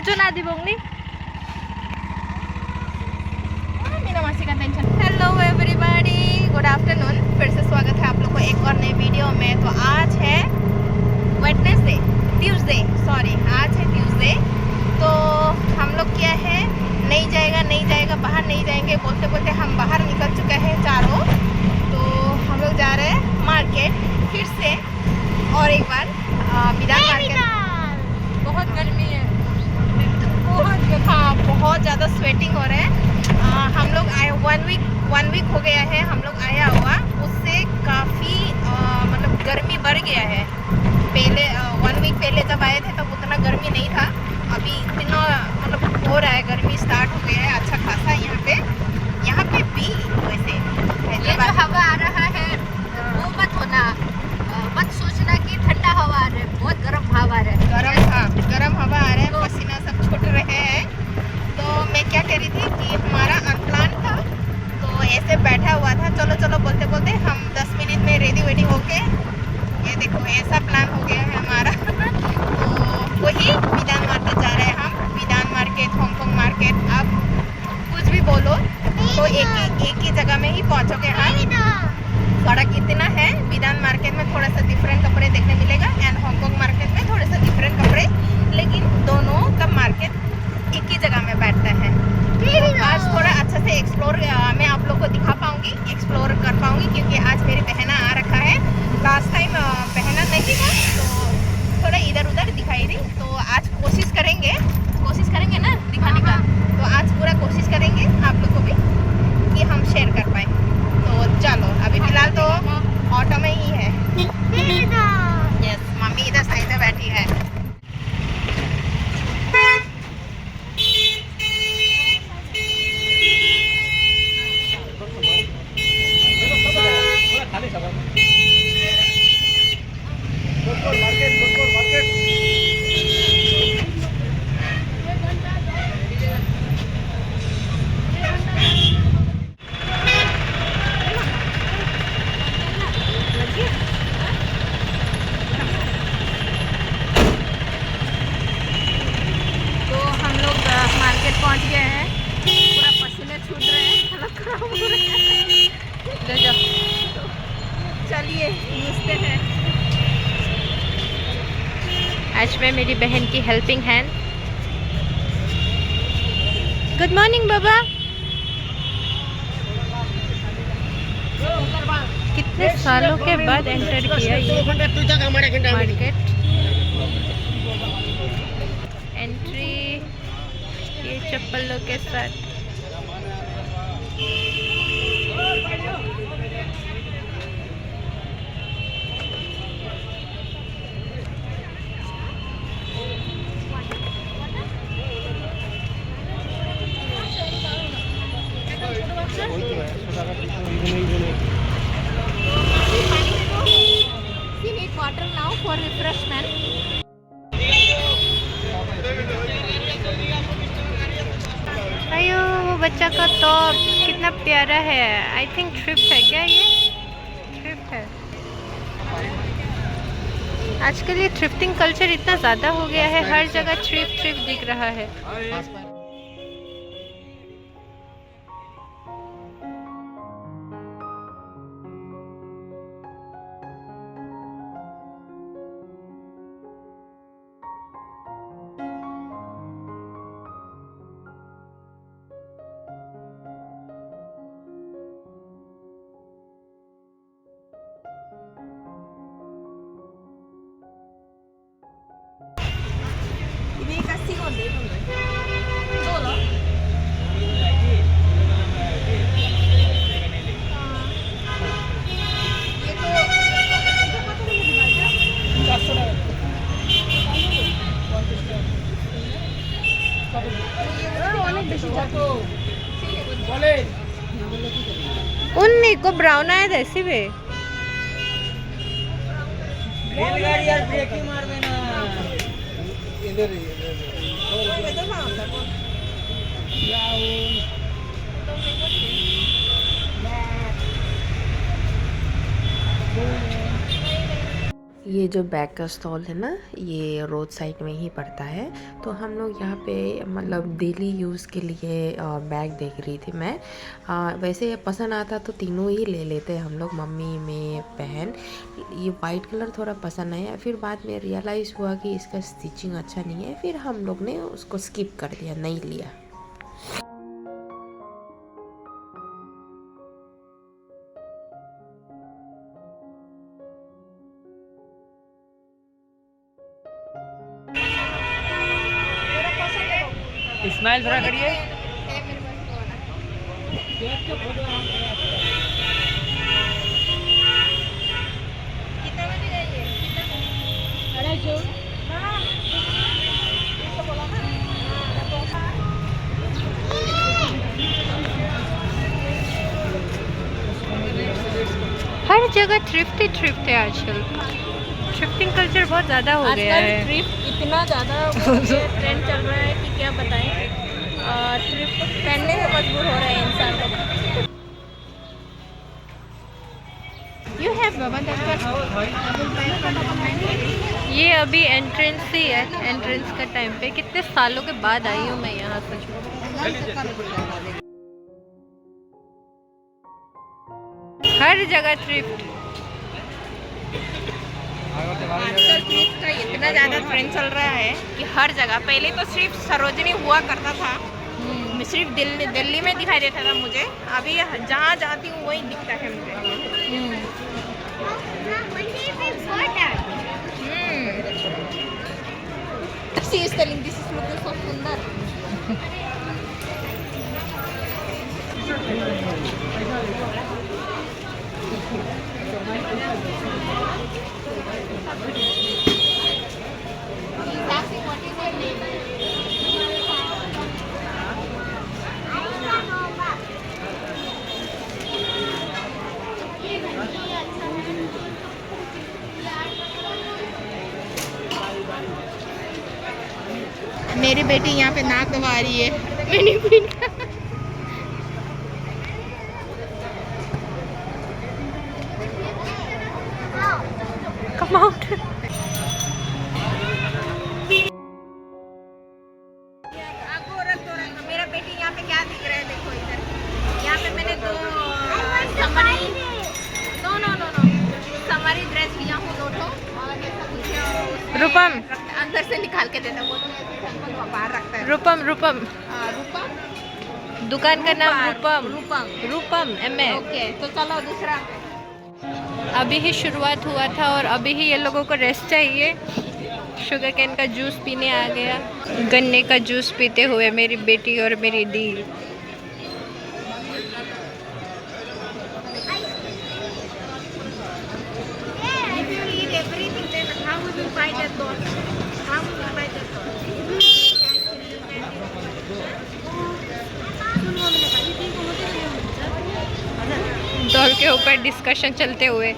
चुना दी बोंगनी hello everybody, good afternoon. फिर से स्वागत है आप लोग को एक और नई वीडियो में। तो आज है ट्यूसडे, आज है ट्यूसडे। तो हम लोग क्या है, नहीं जाएगा बाहर नहीं जाएंगे बोलते बोलते हम बाहर निकल चुके हैं चारों। तो हम लोग जा रहे हैं मार्केट फिर से और एक बार बिदान मार्केट। बहुत गर्मी है, बहुत ज़्यादा स्वेटिंग हो रहा है। हम लोग आए 1 वीक हो गया है हम लोग आया हुआ। उससे काफ़ी मतलब गर्मी बढ़ गया है। पहले 1 वीक पहले जब आए थे तब उतना गर्मी नहीं था। अभी इतना मतलब हो रहा है, गर्मी स्टार्ट हो गया है अच्छा खासा यहाँ पे भी। वैसे ये जो हवा आ रहा है वो मत होना, मत सोचना कि ठंडा हवा आ रहा है, बहुत गर्म हवा आ रहा है। गर्म हवा आ रहा है, पसीना सब छूट रहे हैं। तो मैं क्या कह रही थी कि हमारा अनप्लान था, तो ऐसे बैठा हुआ था, चलो बोलते बोलते हम 10 मिनट में रेडी होके ये देखो ऐसा प्लान हो गया है हमारा। तो वही बिदान मार्केट जा रहे हैं हम। बिदान मार्केट, हांगकांग मार्केट, आप कुछ भी बोलो तो एक ही जगह में ही पहुंचोगे हम। फर्क इतना है, बिदान मार्केट में थोड़ा सा डिफरेंट कपड़े देखने मिलेगा एंड हांगकांग मार्केट में थोड़ा सा डिफरेंट कपड़े, लेकिन दोनों का मार्केट एक ही जगह में बैठता है। तो आज थोड़ा अच्छा से एक्सप्लोर मैं आप लोग को दिखा पाऊंगी, एक्सप्लोर कर पाऊंगी, क्योंकि आज मेरी बहना आ रखा है। लास्ट टाइम बहना नहीं था तो थोड़ा इधर उधर दिखाई दी। तो आज कोशिश करेंगे ना दिखाने का। तो आज पूरा कोशिश करेंगे आप लोग को भी कि हम शेयर कर पाए। तो चलो, अभी फिलहाल तो ऑटो में ही है। यस, मम्मी इधर साइड में बैठी है। पहुंच गए हैं, पूरा पसीने छूट रहे हैं, हालत खराब हो रही है। ले जाओ, तो चलिए घुसते हैं। आज मैं मेरी बहन की हेल्पिंग हैंड। गुड मॉर्निंग बाबा। कितने सालों के बाद एंटर किया ये मार्केट। एंट्री ये चप्पलों के साथ। Water now for refreshment. अयो, वो बच्चा का टॉप कितना प्यारा है। आई थिंक थ्रिफ्ट है क्या? ये थ्रिफ्ट है। आजकल ये थ्रिफ्टिंग कल्चर इतना ज़्यादा हो गया है, हर जगह थ्रिफ्ट दिख रहा है। उन्नी को ब्राउन आया ऐसी भी रेलगाड़ी यार ब्रेकिंग मार देना इधर ये जो बैग का स्टॉल है ना, ये रोड साइड में ही पड़ता है। तो हम लोग यहाँ पे मतलब डेली यूज़ के लिए बैग देख रही थी मैं। वैसे पसंद आता तो तीनों ही ले लेते हम लोग, मम्मी मैं बहन। ये वाइट कलर थोड़ा पसंद आया, फिर बाद में रियलाइज़ हुआ कि इसका स्टिचिंग अच्छा नहीं है, फिर हम लोग ने उसको स्किप कर दिया, नहीं लिया। स्माइल थोड़ा करिए। हर जगह थ्रिफ्ट है आजकल। थ्रिफ्टिंग कल्चर बहुत ज़्यादा हो गया है। थ्रिफ्ट इतना ज़्यादा ट्रेंड चल रहा है कि क्या बताएं। थ्रिफ्ट पहनने से मजबूर हो रहे हैं इंसान। You have Baba ये अभी एंट्रेंस ही है, एंट्रेंस का टाइम पे। कितने सालों के बाद आई हूँ मैं यहाँ सच में। हर जगह थ्रिफ्ट। आजकल थ्रिफ्ट का इतना ज़्यादा ट्रेंड चल रहा है कि हर जगह। पहले तो सिर्फ सरोजनी हुआ करता था, सिर्फ दिल्ली में दिखाई देता था मुझे। अभी जहाँ जाती हूँ वही दिखता है मुझे। She is telling this is looking so सुंदर। मेरी बेटी यहाँ पे नाक दबा रही है मैंने भी कम आउट। मेरा बेटी यहाँ पे क्या दिख रहा है, देखो इधर। यहाँ पे मैंने दो समरी ड्रेस लिया हूँ, दो ठो। और ऐसा कुछ रूपम अंदर से निकाल के देता, वो तो बाहर रखता है। रूपम रूपम दुकान का नाम रूपम। रूपम MA। ओके, तो चलो दूसरा। अभी ही शुरुआत हुआ था और अभी ही ये लोगों को रेस्ट चाहिए। शुगर कैन का जूस पीने आ गया। गन्ने का जूस पीते हुए मेरी बेटी और मेरी दी। डॉल के ऊपर डिस्कशन चलते हुए।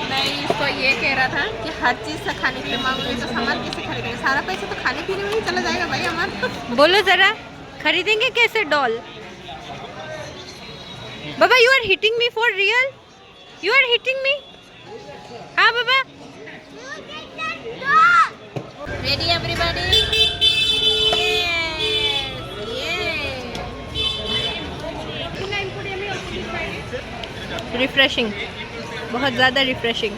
मैं इसको ये कह रहा था कि हर चीज़ से खाने के लिए मांगोगे तो सामान कैसे खरीदेंगे? सारा पैसा तो खाने पीने में ही चला जाएगा भाई हमारा। बोलो जरा, खरीदेंगे कैसे डॉल? बाबा you are hitting me for real? You are hitting me? हाँ बाबा। Ready everybody? रिफ्रेशिंग, बहुत ज़्यादा रिफ्रेशिंग।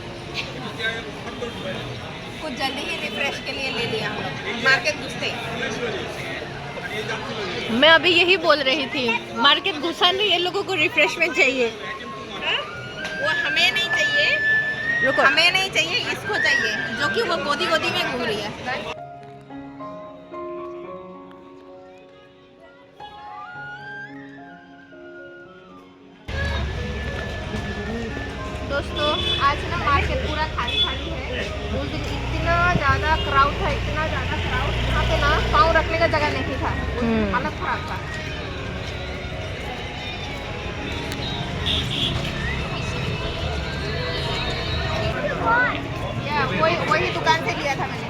कुछ जल्दी ही रिफ्रेश के लिए ले लिया हम लोग मार्केट घुसते। मैं अभी यही बोल रही थी, मार्केट घुसा नहीं, ये लोगों को रिफ्रेशमेंट चाहिए। वो हमें नहीं चाहिए, रुको, हमें नहीं चाहिए, इसको चाहिए, जो कि वो गोदी गोदी में घूम रही है। दोस्तों आज ना मार्केट पूरा खाली खाली है। उस दिन इतना ज़्यादा क्राउड था, इतना ज़्यादा क्राउड, यहाँ पे ना पाँव रखने का जगह नहीं था। हालत खराब था। या वही दुकान से लिया था मैंने।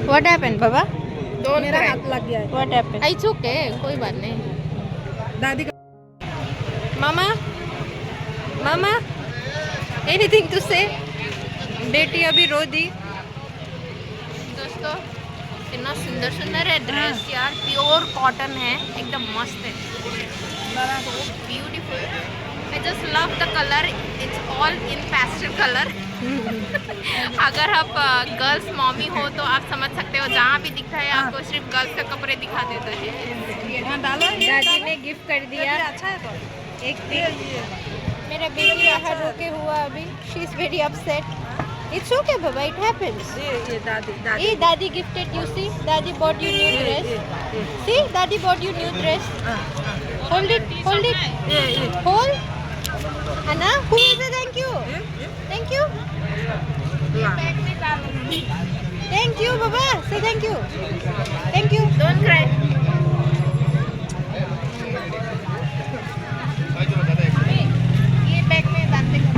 What happened, Baba? Don't cry. लग गया है What happened? It's okay, कोई बात नहीं. दादी Mama? Mama? Anything to say? बेटी अभी रो दी. दोस्तों इतना सुंदर सुंदर है ड्रेस यार, प्योर कॉटन है, एकदम मस्त है, beautiful. I just love the colour, it's all in pastel colour. अगर आप गर्ल्स मॉमी हो तो आप समझ सकते हो, जहाँ भी दिखता है आपको सिर्फ गर्ल्स का कपड़े दिखा देता है. दादी ने गिफ्ट कर दिया. अच्छा है तो एक मेरा बेटी यहाँ रोके हुआ अभी. She is very upset. It's okay, Baba. It happens. ये दादी Hey, Daddy gifted you. See, Daddy bought you new dress. See, Daddy bought you new dress. Hold it, hold it, hold. Anna, who will say thank you? Thank you. Thank you, Baba. Say thank you. Thank you. Don't cry. ये bag में डालते हैं,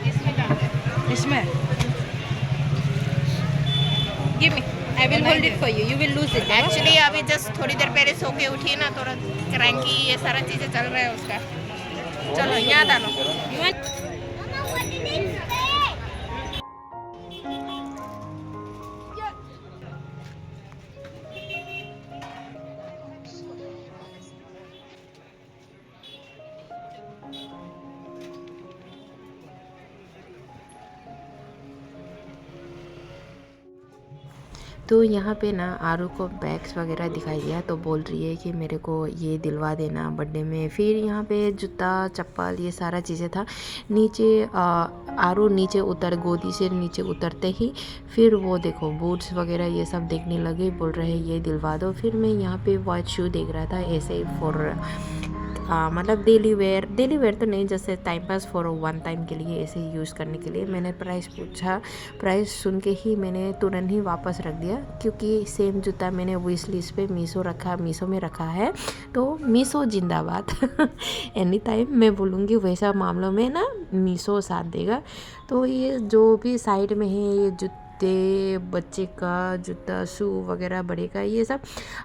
इसमें डालते हैं. इसमें Give me. I will hold it for you. You will lose it. Baba. Actually अभी just थोड़ी देर पहले सो के उठी ना, थोड़ा क्रैंकी ये सारा चीज़ें चल रहा है उसका. चलो यहाँ डालो. You want? तो यहाँ पे ना आरू को बैग्स वगैरह दिखाई दिया तो बोल रही है कि मेरे को ये दिलवा देना बर्थडे में. फिर यहाँ पे जूता चप्पल ये सारा चीज़ें था. नीचे आरू नीचे उतर, गोदी से नीचे उतरते ही फिर वो देखो बूट्स वगैरह ये सब देखने लगे. बोल रहे ये दिलवा दो. फिर मैं यहाँ पे वाइट शू देख रहा था ऐसे फॉर मतलब डेली वेयर तो नहीं, जैसे time pass for one time के लिए ऐसे यूज़ करने के लिए. मैंने प्राइस पूछा, प्राइस सुन के ही मैंने तुरंत ही वापस रख दिया, क्योंकि सेम जूता मैंने विश लिस्ट पे मीशो में रखा है. तो मीशो जिंदाबाद. एनी टाइम मैं बोलूँगी वैसा मामलों में ना मीशो साथ देगा. तो ये जो भी साइड में है ये जूते, बच्चे का जूता, शू वगैरह, बड़े का, ये सब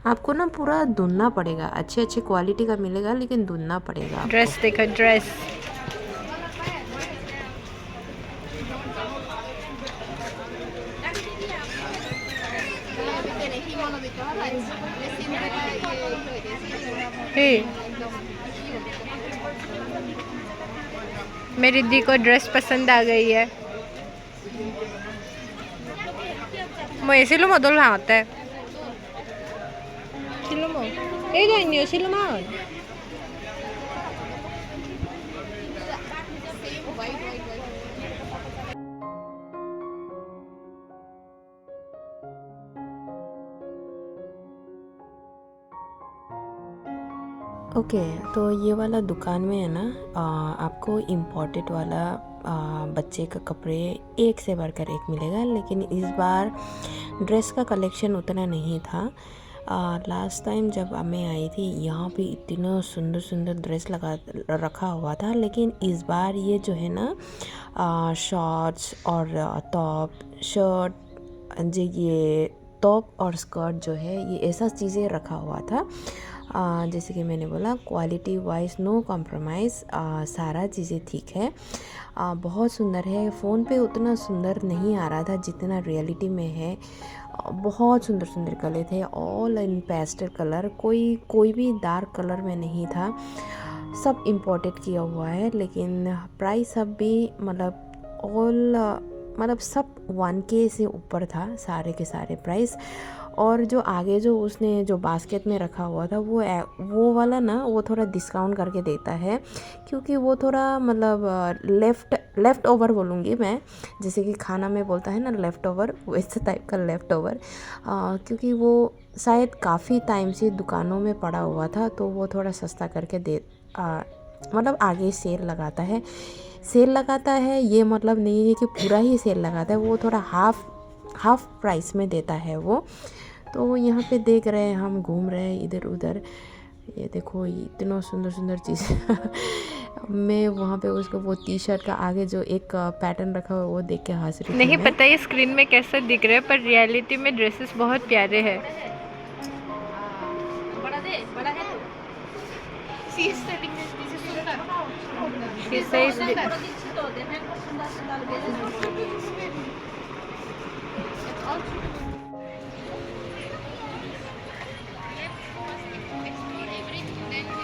आपको ना पूरा धुलना पड़ेगा. अच्छे क्वालिटी का मिलेगा लेकिन धुलना पड़ेगा. Dress देखो dress. Hey. मेरी दी को ड्रेस पसंद आ गई है. 뭐 실로모 놀러 왔대. 실로모. 얘도 있네요, 실로모. ओके तो ये वाला दुकान में है ना आपको इम्पोर्टेड वाला बच्चे का कपड़े एक से बढ़कर एक मिलेगा. लेकिन इस बार ड्रेस का कलेक्शन उतना नहीं था. लास्ट टाइम जब मैं आई थी यहाँ पे इतना सुंदर ड्रेस रखा हुआ था. लेकिन इस बार ये जो है ना शॉर्ट्स और टॉप, शर्ट, ये टॉप और स्कर्ट जो है ये ऐसा चीज़ें रखा हुआ था. जैसे कि मैंने बोला क्वालिटी वाइज नो कॉम्प्रोमाइज़, सारा चीज़ें ठीक है. बहुत सुंदर है. फ़ोन पे उतना सुंदर नहीं आ रहा था जितना रियलिटी में है. बहुत सुंदर कलर थे, ऑल इन पेस्टल कलर. कोई भी डार्क कलर में नहीं था. सब इम्पोर्टेड किया हुआ है. लेकिन प्राइस सब भी मतलब ऑल मतलब सब 1K से ऊपर था सारे के सारे प्राइस। और जो आगे जो उसने जो बास्केट में रखा हुआ था वो वाला ना वो थोड़ा डिस्काउंट करके देता है, क्योंकि वो थोड़ा मतलब लेफ़्ट ओवर बोलूँगी मैं, जैसे कि खाना में बोलता है ना लेफ़्ट ओवर, वैसे टाइप का लेफ़्ट ओवर, क्योंकि वो शायद काफ़ी टाइम से दुकानों में पड़ा हुआ था, तो वो थोड़ा सस्ता करके मतलब आगे सेल लगाता है। ये मतलब नहीं है कि पूरा ही सेल लगाता है, वो थोड़ा हाफ प्राइस में देता है वो। तो यहाँ पे देख रहे हैं, हम घूम रहे हैं इधर उधर। ये देखो इतना सुंदर सुंदर चीज़ मैं वहाँ पे उसको वो टी शर्ट का आगे जो एक पैटर्न रखा हुआ वो देख के हंस रही थी नहीं मैं। पता ये स्क्रीन में कैसा दिख रहा है, पर रियलिटी में ड्रेसेस बहुत प्यारे हैं।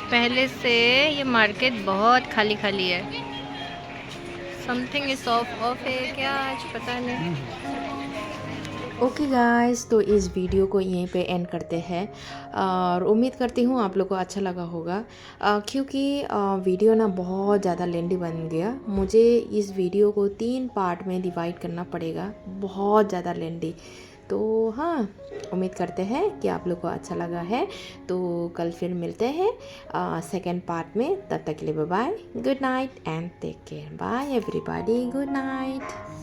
पहले से ये मार्केट बहुत खाली खाली है। समथिंग इज ऑफ है क्या आज पता नहीं। ओके गाइस, तो इस वीडियो को यहीं पे एंड करते हैं और उम्मीद करती हूँ आप लोग को अच्छा लगा होगा, क्योंकि वीडियो ना बहुत ज़्यादा लेंदी बन गया। मुझे इस वीडियो को 3 पार्ट में डिवाइड करना पड़ेगा, बहुत ज़्यादा लेंदी। तो हाँ, उम्मीद करते हैं कि आप लोग को अच्छा लगा है। तो कल फिर मिलते हैं सेकेंड पार्ट में। तब तक के लिए bye bye, good night and take care. Bye everybody, good night.